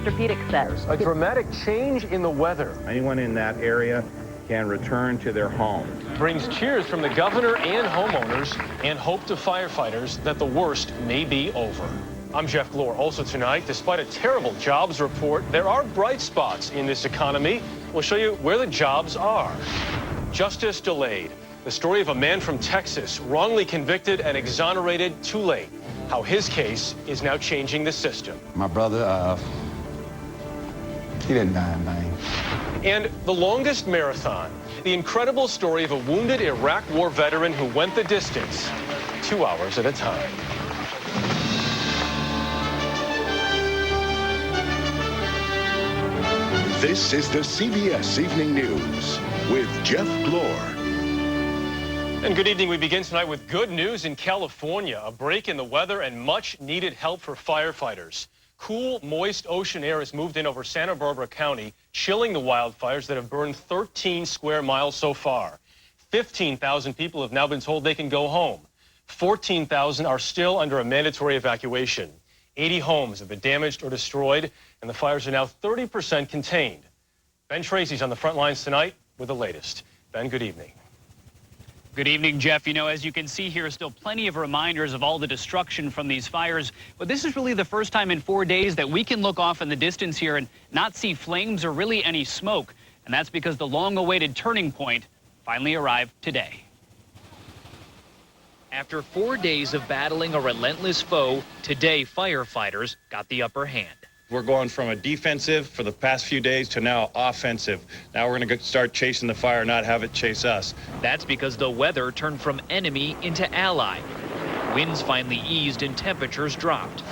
orthopedic says. A dramatic change in the weather. Anyone in that area can return to their home. Brings cheers from the governor and homeowners and hope to firefighters that the worst may be over. I'm Jeff Glor. Also tonight, despite a terrible jobs report, there are bright spots in this economy. We'll show you where the jobs are. Justice delayed. The story of a man from Texas wrongly convicted and exonerated too late. How his case is now changing the system. My brother, he didn't die in vain. And the longest marathon, the incredible story of a wounded Iraq War veteran who went the distance, 2 hours at a time. This is the CBS Evening News with Jeff Glor. And good evening. We begin tonight with good news in California, a break in the weather and much needed help for firefighters. Cool, moist ocean air has moved in over Santa Barbara County, chilling the wildfires that have burned 13 square miles so far. 15,000 people have now been told they can go home. 14,000 are still under a mandatory evacuation. 80 homes have been damaged or destroyed, and the fires are now 30% contained. Ben Tracy's on the front lines tonight with the latest. Ben, good evening. Good evening, Jeff. You know, as you can see here, still plenty of reminders of all the destruction from these fires. But this is really the first time in 4 days that we can look off in the distance here and not see flames or really any smoke. And that's because the long-awaited turning point finally arrived today. After 4 days of battling a relentless foe, today firefighters got the upper hand. We're going from a defensive for the past few days to now offensive. Now we're going to start chasing the fire, not have it chase us. That's because the weather turned from enemy into ally. Winds finally eased and temperatures dropped.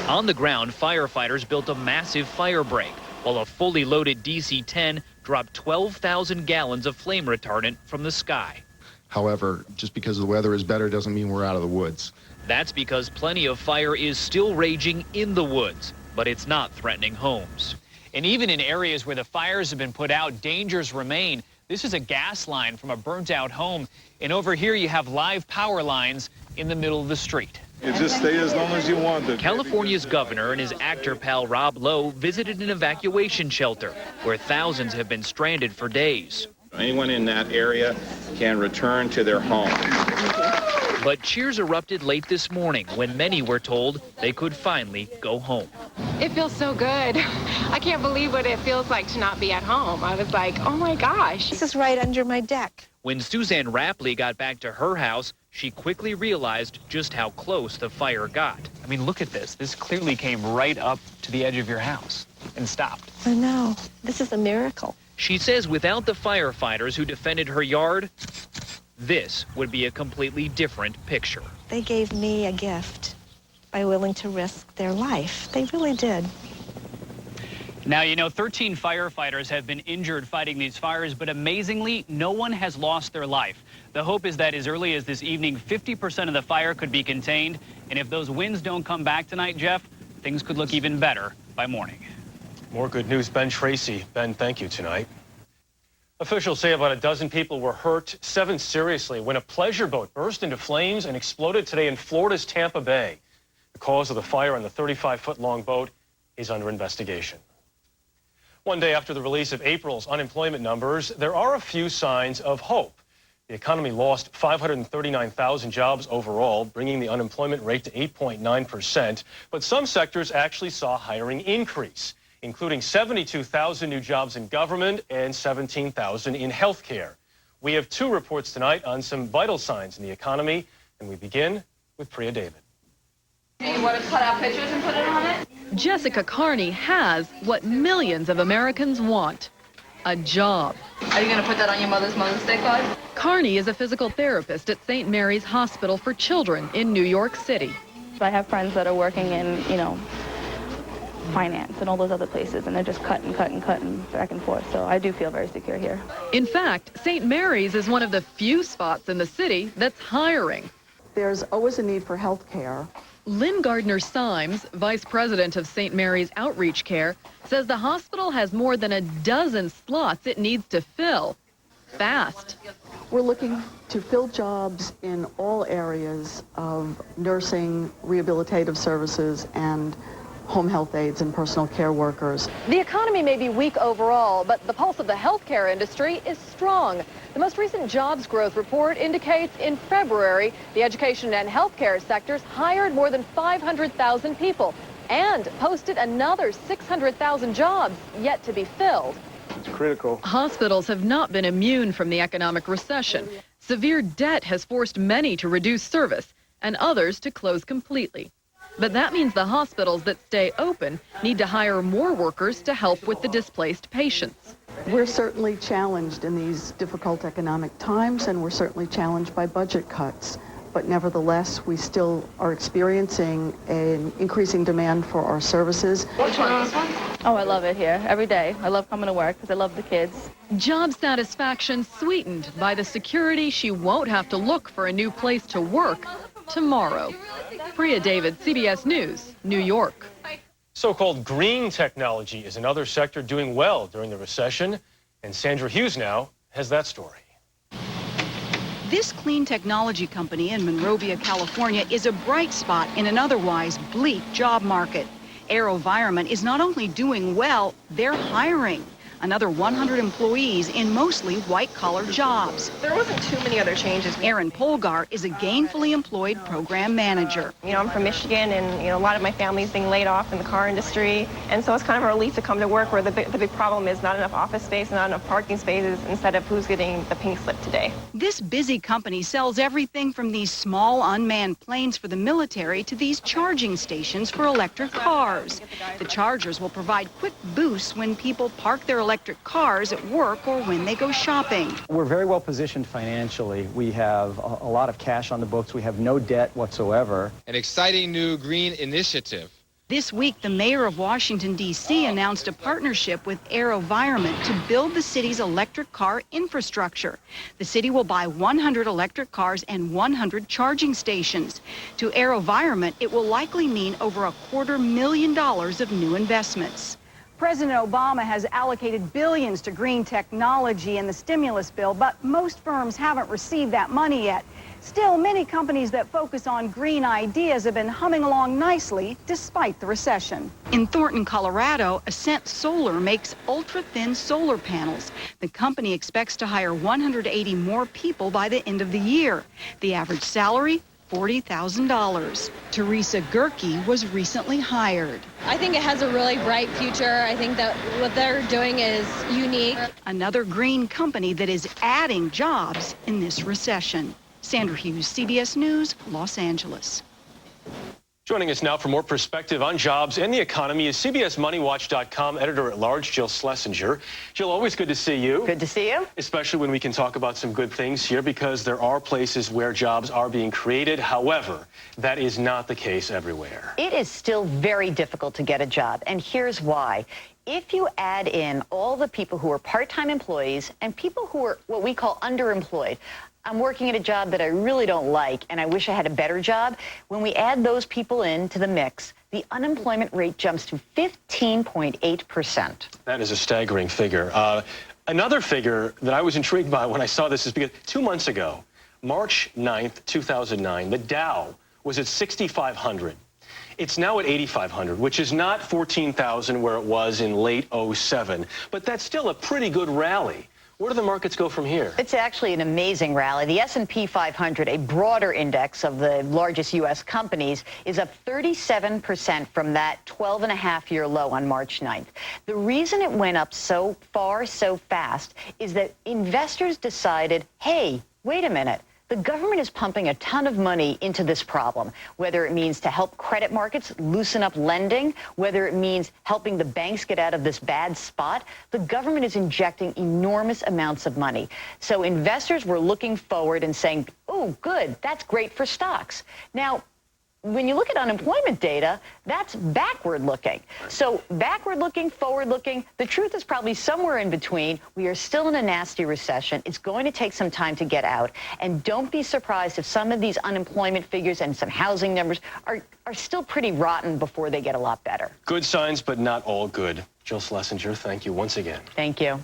On the ground, firefighters built a massive fire break, while a fully loaded DC-10 dropped 12,000 gallons of flame retardant from the sky. However, just because the weather is better doesn't mean we're out of the woods. That's because plenty of fire is still raging in the woods, but it's not threatening homes. And even in areas where the fires have been put out, dangers remain. This is a gas line from a burnt-out home, and over here you have live power lines in the middle of the street. You just stay as long as you want. California's governor and his actor pal Rob Lowe visited an evacuation shelter where thousands have been stranded for days. Anyone in that area can return to their home. But cheers erupted late this morning when many were told they could finally go home. It feels so good. I can't believe what it feels like to not be at home. I was like, oh my gosh. This is right under my deck. When Suzanne Rapley got back to her house, she quickly realized just how close the fire got. I mean, look at this. This clearly came right up to the edge of your house and stopped. I know. This is a miracle. She says without the firefighters who defended her yard, this would be a completely different picture. They gave me a gift by willing to risk their life. They really did. Now, you know, 13 firefighters have been injured fighting these fires, but amazingly, no one has lost their life. The hope is that as early as this evening, 50% of the fire could be contained. And if those winds don't come back tonight, Jeff, things could look even better by morning. More good news, Ben Tracy. Ben, thank you tonight. Officials say about a dozen people were hurt, 7 seriously, when a pleasure boat burst into flames and exploded today in Florida's Tampa Bay. The cause of the fire on the 35-foot-long boat is under investigation. One day after the release of April's unemployment numbers, there are a few signs of hope. The economy lost 539,000 jobs overall, bringing the unemployment rate to 8.9%. But some sectors actually saw hiring increase, including 72,000 new jobs in government and 17,000 in healthcare. We have 2 reports tonight on some vital signs in the economy, and we begin with Priya David. You want to cut out pictures and put it on it? Jessica Carney has what millions of Americans want, a job. Are you going to put that on your Mother's Day card? Carney is a physical therapist at St. Mary's Hospital for Children in New York City. I have friends that are working in, finance and all those other places, and they're just cutting back and forth. So I do feel very secure here. In fact, St. Mary's is one of the few spots in the city that's hiring. There's always a need for health care. Lynn Gardner-Symes, vice president of St. Mary's Outreach Care, says the hospital has more than a dozen slots it needs to fill fast. We're looking to fill jobs in all areas of nursing, rehabilitative services, and home health aides and personal care workers. The economy may be weak overall, but the pulse of the healthcare industry is strong. The most recent jobs growth report indicates in February, the education and healthcare sectors hired more than 500,000 people and posted another 600,000 jobs yet to be filled. It's critical. Hospitals have not been immune from the economic recession. Severe debt has forced many to reduce service and others to close completely. But that means the hospitals that stay open need to hire more workers to help with the displaced patients. We're certainly challenged in these difficult economic times, and we're certainly challenged by budget cuts. But nevertheless, we still are experiencing an increasing demand for our services. Which one? This one? Oh, I love it here every day. I love coming to work because I love the kids. Job satisfaction sweetened by the security she won't have to look for a new place to work tomorrow. Priya David, CBS News, New York. So-called green technology is another sector doing well during the recession, and Sandra Hughes now has that story. This clean technology company in Monrovia, California, is a bright spot in an otherwise bleak job market. AeroVironment is not only doing well, they're hiring another 100 employees in mostly white-collar jobs. There wasn't too many other changes. Erin Polgar is a gainfully employed program manager. You know, I'm from Michigan, and a lot of my family's being laid off in the car industry, and so it's kind of a relief to come to work where the big problem is not enough office space, not enough parking spaces, instead of who's getting the pink slip today. This busy company sells everything from these small unmanned planes for the military to these charging stations for electric cars. The chargers will provide quick boosts when people park their electric cars at work or when they go shopping. We're very well positioned financially. We have a lot of cash on the books. We have no debt whatsoever. An exciting new green initiative. This week, the mayor of Washington, D.C. announced a partnership with AeroVironment to build the city's electric car infrastructure. The city will buy 100 electric cars and 100 charging stations. To AeroVironment, it will likely mean over $250,000 of new investments. President Obama has allocated billions to green technology in the stimulus bill, but most firms haven't received that money yet. Still, many companies that focus on green ideas have been humming along nicely despite the recession. In Thornton, Colorado, Ascent Solar makes ultra-thin solar panels. The company expects to hire 180 more people by the end of the year. The average salary, $40,000. Teresa Gerke was recently hired. I think it has a really bright future. I think that what they're doing is unique. Another green company that is adding jobs in this recession. Sandra Hughes, CBS News, Los Angeles. Joining us now for more perspective on jobs and the economy is CBSMoneyWatch.com editor-at-large, Jill Schlesinger. Jill, always good to see you. Good to see you. Especially when we can talk about some good things here, because there are places where jobs are being created. However, that is not the case everywhere. It is still very difficult to get a job, and here's why. If you add in all the people who are part-time employees and people who are what we call underemployed, I'm working at a job that I really don't like, and I wish I had a better job. When we add those people into the mix, the unemployment rate jumps to 15.8%. That is a staggering figure. Another figure that I was intrigued by when I saw this is because 2 months ago, March 9th, 2009, the Dow was at 6,500. It's now at 8,500, which is not 14,000 where it was in late 07, but that's still a pretty good rally. Where do the markets go from here? It's actually an amazing rally. The S&P 500, a broader index of the largest U.S. companies, is up 37% from that 12-and-a-half-year low on March 9th. The reason it went up so far, so fast, is that investors decided, hey, wait a minute. The government is pumping a ton of money into this problem, whether it means to help credit markets loosen up lending, whether it means helping the banks get out of this bad spot. The government is injecting enormous amounts of money. So investors were looking forward and saying, oh, good, that's great for stocks. Now, when you look at unemployment data, that's backward looking. So backward looking, forward looking, the truth is probably somewhere in between. We are still in a nasty recession. It's going to take some time to get out. And don't be surprised if some of these unemployment figures and some housing numbers are still pretty rotten before they get a lot better. Good signs, but not all good. Jill Schlesinger, thank you once again. Thank you.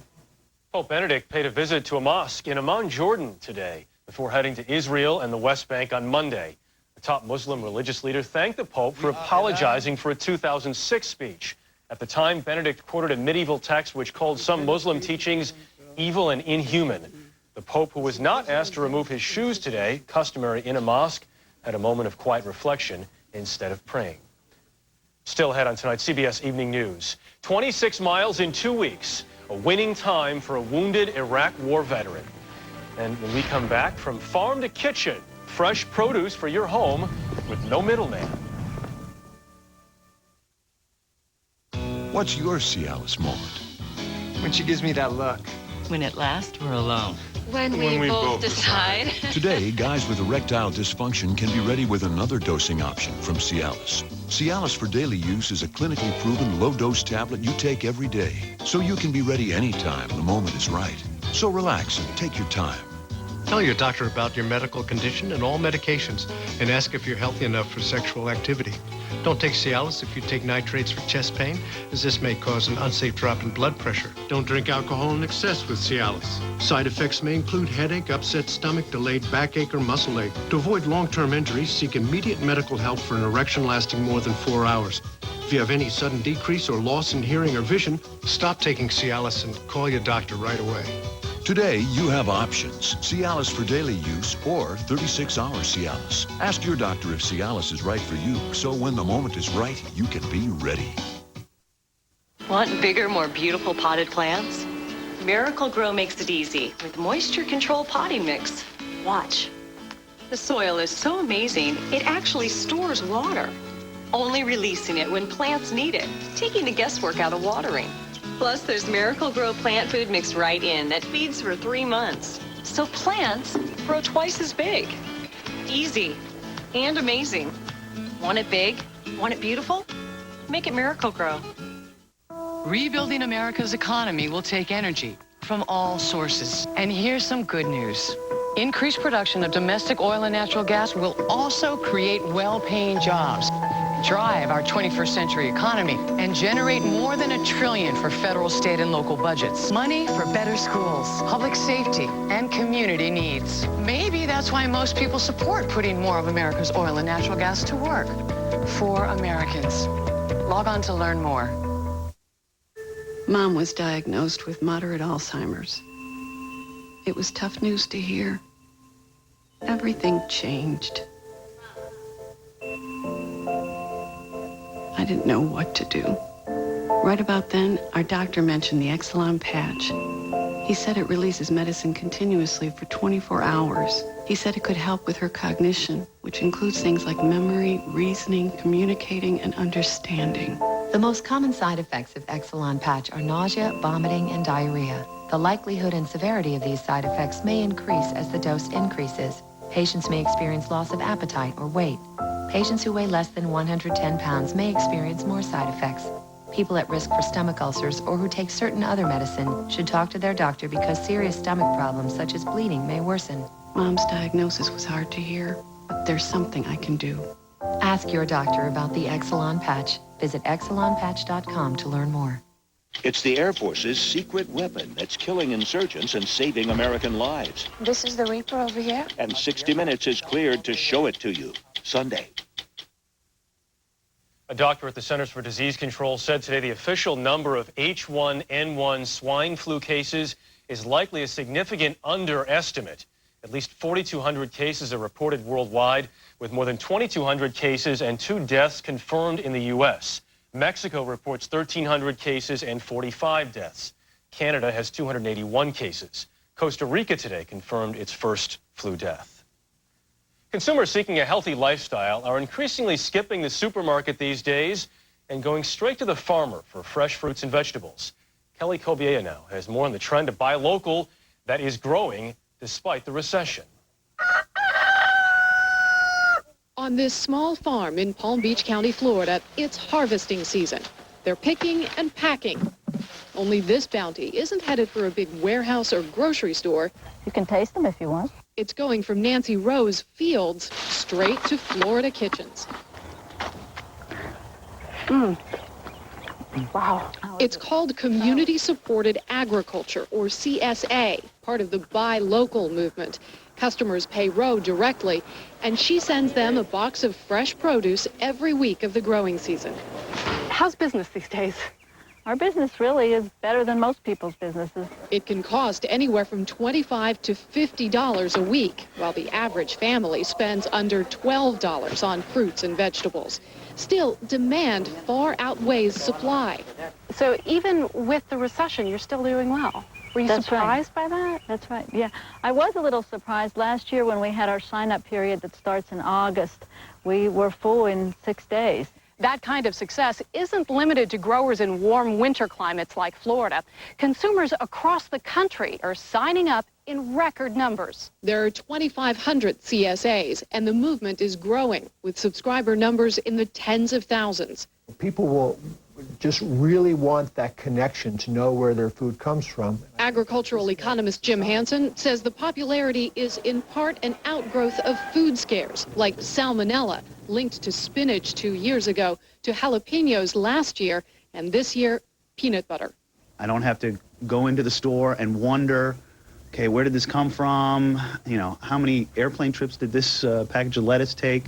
Pope Benedict paid a visit to a mosque in Amman, Jordan today before heading to Israel and the West Bank on Monday. The top Muslim religious leader thanked the Pope for apologizing for a 2006 speech. At the time, Benedict quoted a medieval text which called some Muslim teachings evil and inhuman. The Pope, who was not asked to remove his shoes today, customary in a mosque, had a moment of quiet reflection instead of praying. Still ahead on tonight's CBS Evening News. 26 miles in 2 weeks, a winning time for a wounded Iraq war veteran. And when we come back, from farm to kitchen, fresh produce for your home with no middleman. What's your Cialis moment? When she gives me that look. When at last we're alone. When we both decide. Today, guys with erectile dysfunction can be ready with another dosing option from Cialis. Cialis for daily use is a clinically proven low-dose tablet you take every day, so you can be ready anytime the moment is right. So relax and take your time. Tell your doctor about your medical condition and all medications, and ask if you're healthy enough for sexual activity. Don't take Cialis if you take nitrates for chest pain, as this may cause an unsafe drop in blood pressure. Don't drink alcohol in excess with Cialis. Side effects may include headache, upset stomach, delayed backache, or muscle ache. To avoid long-term injuries, seek immediate medical help for an erection lasting more than 4 hours. If you have any sudden decrease or loss in hearing or vision, stop taking Cialis and call your doctor right away. Today, you have options. Cialis for daily use or 36-hour Cialis. Ask your doctor if Cialis is right for you, so when the moment is right, you can be ready. Want bigger, more beautiful potted plants? Miracle Grow makes it easy with moisture control potting mix. Watch. The soil is so amazing, it actually stores water, only releasing it when plants need it, taking the guesswork out of watering. Plus, there's Miracle Grow plant food mixed right in that feeds for 3 months. So plants grow twice as big. Easy and amazing. Want it big? Want it beautiful? Make it Miracle Grow. Rebuilding America's economy will take energy from all sources. And here's some good news. Increased production of domestic oil and natural gas will also create well-paying jobs, drive our 21st century economy, and generate more than $1 trillion for federal, state, and local budgets. Money for better schools, public safety, and community needs. Maybe that's why most people support putting more of America's oil and natural gas to work. For Americans. Log on to learn more. Mom was diagnosed with moderate Alzheimer's. It was tough news to hear. Everything changed. I didn't know what to do. Right about then, our doctor mentioned the Exelon patch. He said it releases medicine continuously for 24 hours. He said it could help with her cognition, which includes things like memory, reasoning, communicating, and understanding. The most common side effects of Exelon patch are nausea, vomiting, and diarrhea. The likelihood and severity of these side effects may increase as the dose increases. Patients may experience loss of appetite or weight. Patients who weigh less than 110 pounds may experience more side effects. People at risk for stomach ulcers or who take certain other medicine should talk to their doctor because serious stomach problems such as bleeding may worsen. Mom's diagnosis was hard to hear, but there's something I can do. Ask your doctor about the Exelon patch. Visit exelonpatch.com to learn more. It's the Air Force's secret weapon that's killing insurgents and saving American lives. This is the Reaper over here? And 60 Minutes is cleared to show it to you Sunday. A doctor at the Centers for Disease Control said today the official number of H1N1 swine flu cases is likely a significant underestimate. At least 4,200 cases are reported worldwide, with more than 2,200 cases and 2 deaths confirmed in the U.S. Mexico reports 1,300 cases and 45 deaths. Canada has 281 cases. Costa Rica today confirmed its first flu death. Consumers seeking a healthy lifestyle are increasingly skipping the supermarket these days and going straight to the farmer for fresh fruits and vegetables. Kelly Kobiea now has more on the trend to buy local that is growing despite the recession. On this small farm in Palm Beach County, Florida, it's harvesting season. They're picking and packing. Only this bounty isn't headed for a big warehouse or grocery store. You can taste them if you want. It's going from Nancy Rowe's fields straight to Florida kitchens. Wow. It's called Community Supported Agriculture, or CSA, part of the Buy Local movement. Customers pay Roe directly, and she sends them a box of fresh produce every week of the growing season. How's business these days? Our business really is better than most people's businesses. It can cost anywhere from $25 to $50 a week, while the average family spends under $12 on fruits and vegetables. Still, demand far outweighs supply. So even with the recession, you're still doing well. Were you surprised by that? That's right, yeah. I was a little surprised. Last year when we had our sign-up period that starts in August, we were full in 6 days. That kind of success isn't limited to growers in warm winter climates like Florida. Consumers across the country are signing up in record numbers. There are 2,500 CSAs, and the movement is growing, with subscriber numbers in the tens of thousands. People will just really want that connection to know where their food comes from. Agricultural economist Jim Hansen says the popularity is in part an outgrowth of food scares like salmonella, linked to spinach 2 years ago, to jalapenos last year, and this year, peanut butter. I don't have to go into the store and wonder, okay, where did this come from? You know, how many airplane trips did this package of lettuce take?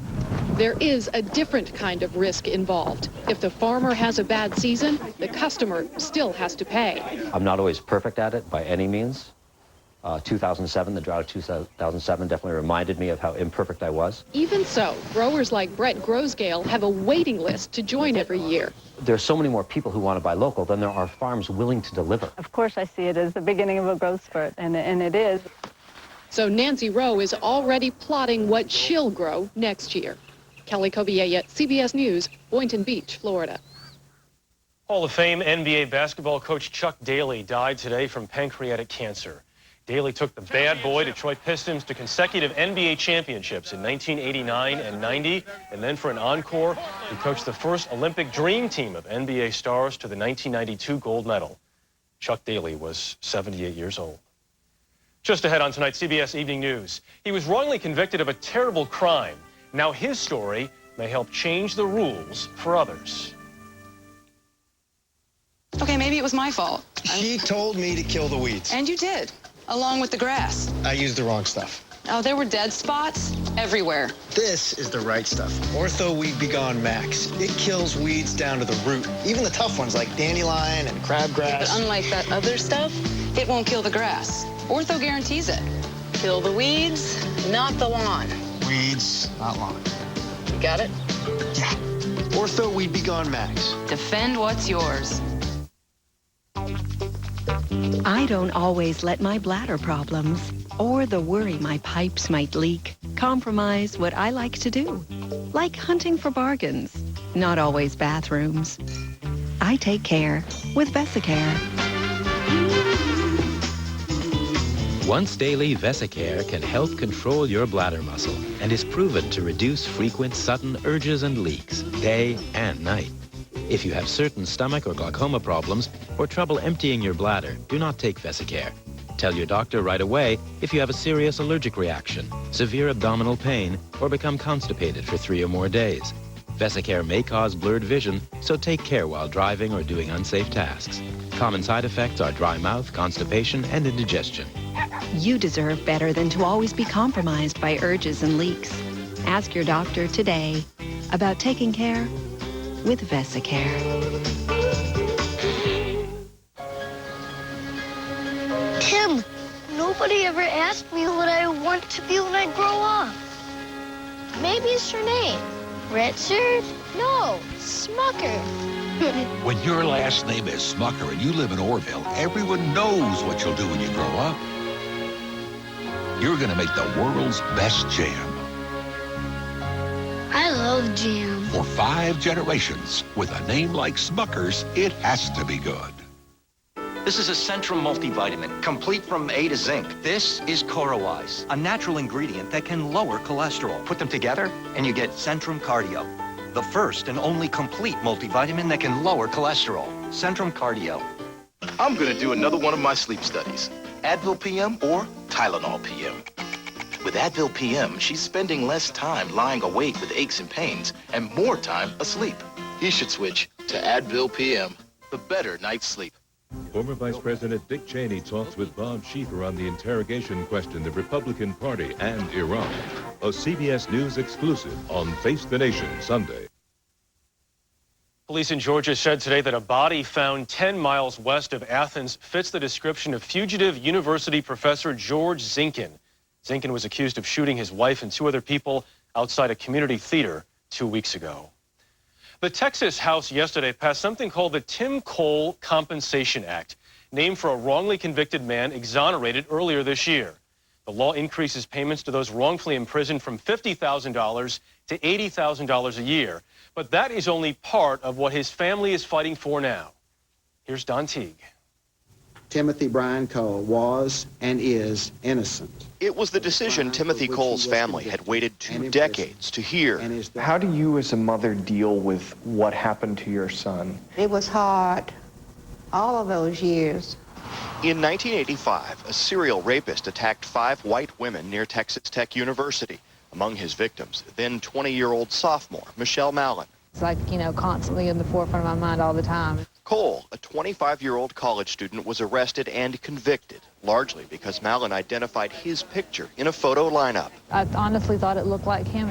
There is a different kind of risk involved. If the farmer has a bad season, the customer still has to pay. I'm not always perfect at it by any means. 2007, the drought of 2007 definitely reminded me of how imperfect I was. Even so, growers like Brett Grosgale have a waiting list to join every year. There's so many more people who want to buy local than there are farms willing to deliver. Of course I see it as the beginning of a growth spurt, and it is. So Nancy Rowe is already plotting what she'll grow next year. Kelly Coviella, CBS News, Boynton Beach, Florida. Hall of Fame NBA basketball coach Chuck Daly died today from pancreatic cancer. Daly took the bad boy Detroit Pistons to consecutive NBA championships in 1989 and 90, and then for an encore, he coached the first Olympic dream team of NBA stars to the 1992 gold medal. Chuck Daly was 78 years old. Just ahead on tonight's CBS Evening News, he was wrongly convicted of a terrible crime. Now his story may help change the rules for others. Okay, maybe it was my fault. She told me to kill the weeds. And you did, along with the grass. I used the wrong stuff. Oh, there were dead spots everywhere. This is the right stuff. Ortho Weed Be Gone Max. It kills weeds down to the root. Even the tough ones like dandelion and crabgrass. But unlike that other stuff, it won't kill the grass. Ortho guarantees it. Kill the weeds, not the lawn. Weeds, not lawn. You got it? Yeah. Ortho Weed Be Gone Max. Defend what's yours. I don't always let my bladder problems or the worry my pipes might leak compromise what I like to do, like hunting for bargains, not always bathrooms. I take care with Vesicare. Once daily Vesicare can help control your bladder muscle and is proven to reduce frequent sudden urges and leaks, day and night. If you have certain stomach or glaucoma problems or trouble emptying your bladder, do not take Vesicare. Tell your doctor right away if you have a serious allergic reaction, severe abdominal pain, or become constipated for 3 or more days. Vesicare may cause blurred vision, so take care while driving or doing unsafe tasks. Common side effects are dry mouth, constipation, and indigestion. You deserve better than to always be compromised by urges and leaks. Ask your doctor today about taking care with Vesicare. Tim, nobody ever asked me what I want to be when I grow up. Maybe it's your name. Richard? No, Smucker. When your last name is Smucker and you live in Orville, everyone knows what you'll do when you grow up. You're gonna make the world's best jam. I love jam. For 5 generations, with a name like Smucker's, it has to be good. This is a Centrum multivitamin, complete from A to zinc. This is CoroWise, a natural ingredient that can lower cholesterol. Put them together, and you get Centrum Cardio, the first and only complete multivitamin that can lower cholesterol. Centrum Cardio. I'm gonna do another one of my sleep studies. Advil PM or Tylenol PM. With Advil PM, she's spending less time lying awake with aches and pains and more time asleep. He should switch to Advil PM, the better night's sleep. Former Vice President Dick Cheney talks with Bob Schieffer on the interrogation question, the Republican Party and Iran. A CBS News exclusive on Face the Nation Sunday. Police in Georgia said today that a body found 10 miles west of Athens fits the description of fugitive university professor George Zinkin. Zinkin was accused of shooting his wife and 2 other people outside a community theater 2 weeks ago. The Texas House yesterday passed something called the Tim Cole Compensation Act, named for a wrongly convicted man exonerated earlier this year. The law increases payments to those wrongfully imprisoned from $50,000 to $80,000 a year. But that is only part of what his family is fighting for now. Here's Don Teague. Timothy Brian Cole was and is innocent. It was the decision Timothy Cole's family had waited 2 decades to hear. How do you as a mother deal with what happened to your son? It was hard, all of those years. In 1985, a serial rapist attacked 5 white women near Texas Tech University. Among his victims, then 20-year-old sophomore Michelle Mallon. It's like, constantly in the forefront of my mind all the time. Cole, a 25-year-old college student, was arrested and convicted, largely because Mallon identified his picture in a photo lineup. I honestly thought it looked like him.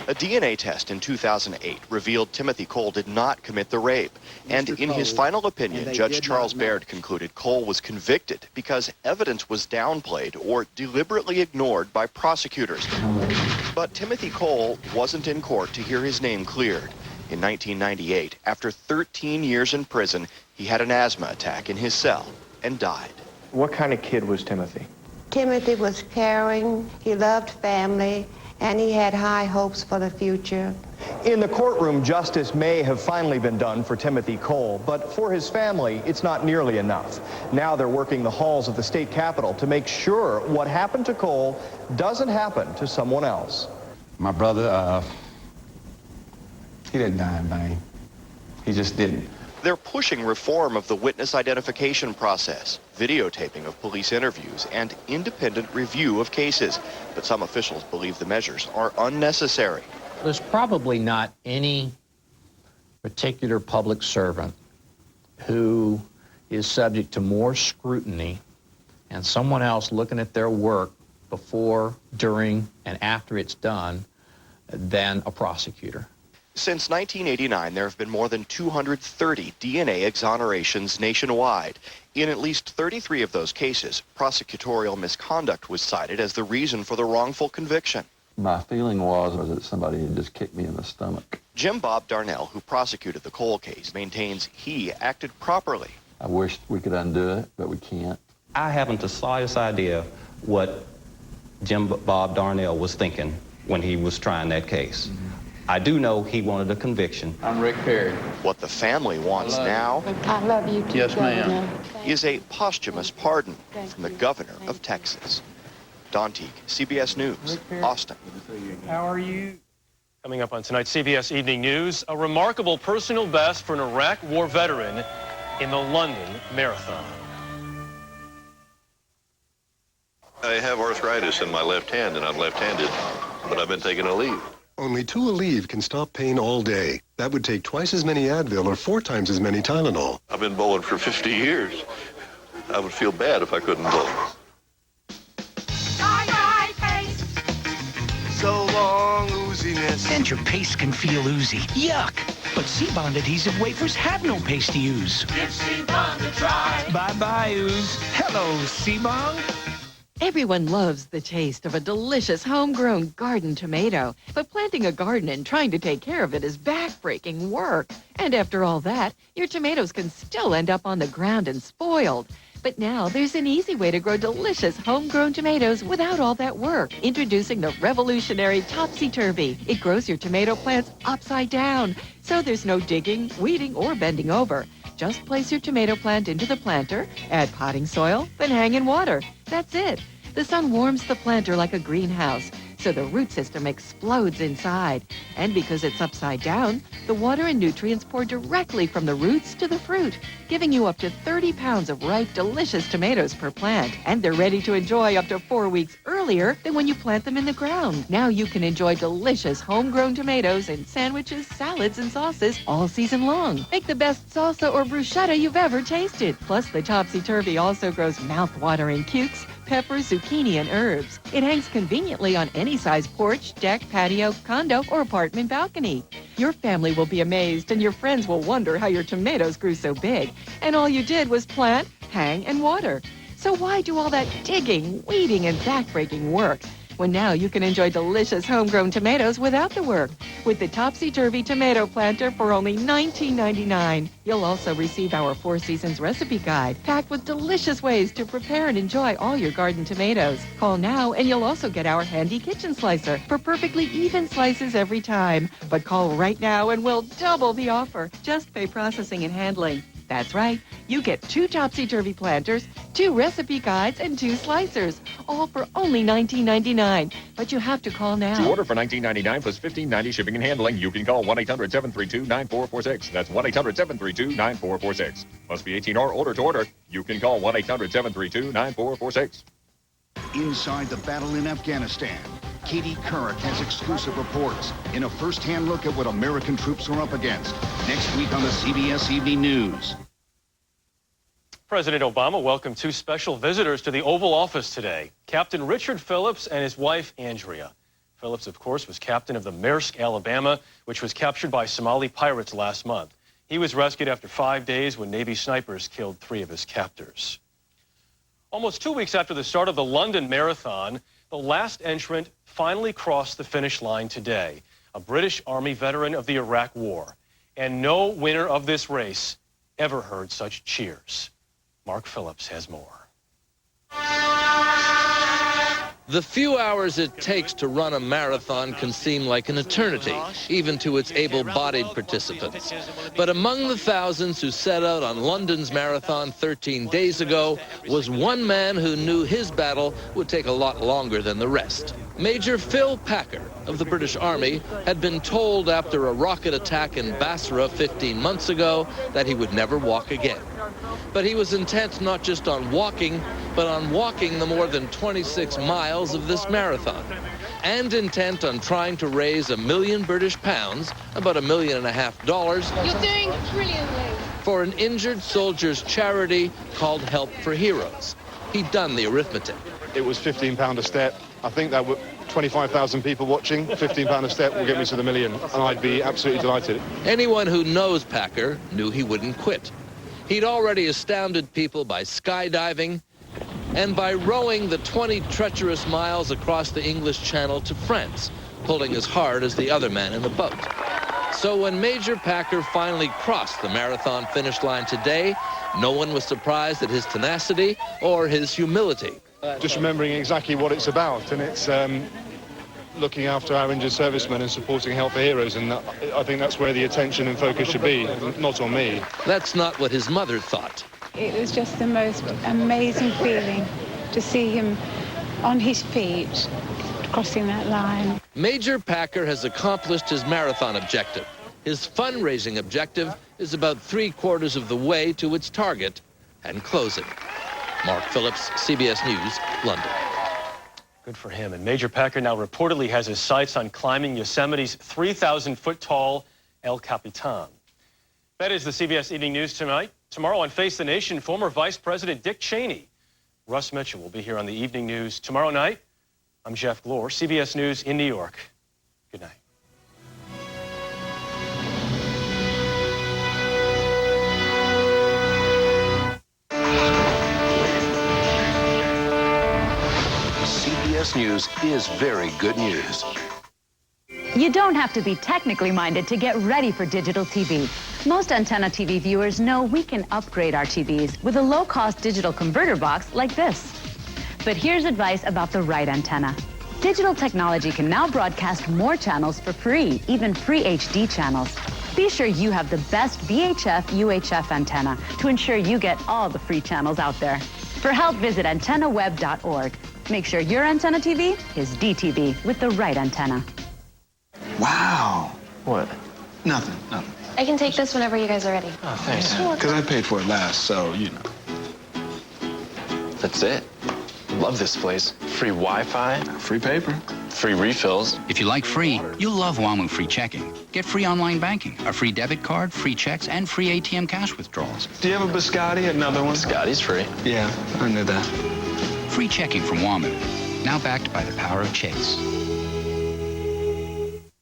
A DNA test in 2008 revealed Timothy Cole did not commit the rape. And in his final opinion, Judge Charles Baird concluded Cole was convicted because evidence was downplayed or deliberately ignored by prosecutors. But Timothy Cole wasn't in court to hear his name cleared. In 1998, after 13 years in prison, he had an asthma attack in his cell and died. What kind of kid was Timothy? Timothy was caring, he loved family, and he had high hopes for the future. In the courtroom, justice may have finally been done for Timothy Cole, but for his family, it's not nearly enough. Now they're working the halls of the state capitol to make sure what happened to Cole doesn't happen to someone else. My brother, he didn't die in vain. He just didn't. They're pushing reform of the witness identification process, videotaping of police interviews, and independent review of cases. But some officials believe the measures are unnecessary. There's probably not any particular public servant who is subject to more scrutiny and someone else looking at their work before, during, and after it's done than a prosecutor. Since 1989, there have been more than 230 DNA exonerations nationwide. In at least 33 of those cases, prosecutorial misconduct was cited as the reason for the wrongful conviction. My feeling was that somebody had just kicked me in the stomach. Jim Bob Darnell, who prosecuted the Cole case, maintains he acted properly. I wish we could undo it, but we can't. I haven't the slightest idea what Jim Bob Darnell was thinking when he was trying that case. I do know he wanted a conviction. I'm Rick Perry. What the family wants now I love you too. Yes, ma'am. is a posthumous pardon from the governor of Texas. Don Teague, CBS News, Austin. How are you? Coming up on tonight's CBS Evening News, a remarkable personal best for an Iraq War veteran in the London Marathon. I have arthritis in my left hand, and I'm left-handed, but I've been taking a leave. Only 2 Aleve can stop pain all day. That would take twice as many Advil or 4 times as many Tylenol. I've been bowling for 50 years. I would feel bad if I couldn't bowl. So long, ooziness. And your paste can feel oozy. Yuck! But C-Bond adhesive wafers have no paste to use. Give C-Bond a try. Bye-bye, ooze. Hello, C-Bond. Everyone loves the taste of a delicious homegrown garden tomato, but planting a garden and trying to take care of it is backbreaking work. And after all that, your tomatoes can still end up on the ground and spoiled. But now there's an easy way to grow delicious homegrown tomatoes without all that work. Introducing the revolutionary Topsy-Turvy. It grows your tomato plants upside down, so there's no digging, weeding, or bending over. Just place your tomato plant into the planter, add potting soil, then hang in water. That's it. The sun warms the planter like a greenhouse, so the root system explodes inside. And because it's upside down, the water and nutrients pour directly from the roots to the fruit, giving you up to 30 pounds of ripe, delicious tomatoes per plant. And they're ready to enjoy up to 4 weeks earlier than when you plant them in the ground. Now you can enjoy delicious homegrown tomatoes in sandwiches, salads, and sauces all season long. Make the best salsa or bruschetta you've ever tasted. Plus, the topsy-turvy also grows mouth-watering cukes, peppers, zucchini, and herbs. It hangs conveniently on any size porch, deck, patio, condo, or apartment balcony. Your family will be amazed, and your friends will wonder how your tomatoes grew so big. And all you did was plant, hang, and water. So why do all that digging, weeding, and back-breaking work, when now you can enjoy delicious homegrown tomatoes without the work with the Topsy-Turvy Tomato Planter for only $19.99. You'll also receive our 4 Seasons recipe guide packed with delicious ways to prepare and enjoy all your garden tomatoes. Call now and you'll also get our handy kitchen slicer for perfectly even slices every time. But call right now and we'll double the offer. Just pay processing and handling. That's right. You get 2 Topsy-Turvy planters, 2 recipe guides, and 2 slicers, all for only $19.99. But you have to call now. To order for $19.99 plus $15.90 shipping and handling, you can call 1-800-732-9446. That's 1-800-732-9446. Must be 18 or older to order. You can call 1-800-732-9446. Inside the battle in Afghanistan, Katie Couric has exclusive reports in a first-hand look at what American troops are up against. Next week on the CBS Evening News. President Obama welcomed 2 special visitors to the Oval Office today. Captain Richard Phillips and his wife, Andrea. Phillips, of course, was captain of the Maersk, Alabama, which was captured by Somali pirates last month. He was rescued after 5 days when Navy snipers killed 3 of his captors. Almost 2 weeks after the start of the London Marathon, the last entrant finally crossed the finish line today, a British Army veteran of the Iraq War. And no winner of this race ever heard such cheers. Mark Phillips has more. The few hours it takes to run a marathon can seem like an eternity, even to its able-bodied participants. But among the thousands who set out on London's marathon 13 days ago was one man who knew his battle would take a lot longer than the rest. Major Phil Packer of the British Army had been told after a rocket attack in Basra 15 months ago that he would never walk again. But he was intent not just on walking, but on walking the more than 26 miles of this marathon, and intent on trying to raise £1 million British pounds, about $1.5 million. You're doing brilliantly. For an injured soldier's charity called Help for Heroes. He'd done the arithmetic. It was £15 a step. I think that would 25,000 people watching. £15 a step will get me to the million, and I'd be absolutely delighted. Anyone who knows Packer knew he wouldn't quit. He'd already astounded people by skydiving and by rowing the 20 treacherous miles across the English Channel to France, pulling as hard as the other man in the boat. So when Major Packer finally crossed the marathon finish line today, no one was surprised at his tenacity or his humility. Just remembering exactly what it's about, and it's looking after our injured servicemen and supporting Help for Heroes, and I think that's where the attention and focus should be, not on me. That's not what his mother thought. It was just the most amazing feeling to see him on his feet, crossing that line. Major Packer has accomplished his marathon objective. His fundraising objective is about 3/4 of the way to its target and closing. Mark Phillips, CBS News, London. Good for him. And Major Packer now reportedly has his sights on climbing Yosemite's 3,000-foot-tall El Capitan. That is the CBS Evening News tonight. Tomorrow on Face the Nation, former Vice President Dick Cheney. Russ Mitchell will be here on the Evening News tomorrow night. I'm Jeff Glor, CBS News in New York. Good night. CBS News is very good news. You don't have to be technically minded to get ready for digital TV. Most antenna TV viewers know we can upgrade our TVs with a low-cost digital converter box like this. But here's advice about the right antenna. Digital technology can now broadcast more channels for free, even free HD channels. Be sure you have the best VHF UHF antenna to ensure you get all the free channels out there. For help, visit antennaweb.org. Make sure your antenna TV is DTV with the right antenna. Wow. What? Nothing. I can take this whenever you guys are ready. Oh, thanks. Because I paid for it last, so, you know. That's it. Love this place. Free Wi-Fi. Free paper. Free refills. If you like free, you'll love WAMU Free Checking. Get free online banking, a free debit card, free checks, and free ATM cash withdrawals. Do you have a biscotti? Another one? Biscotti's free. Yeah, I knew that. Free checking from WAMU. Now backed by the power of Chase.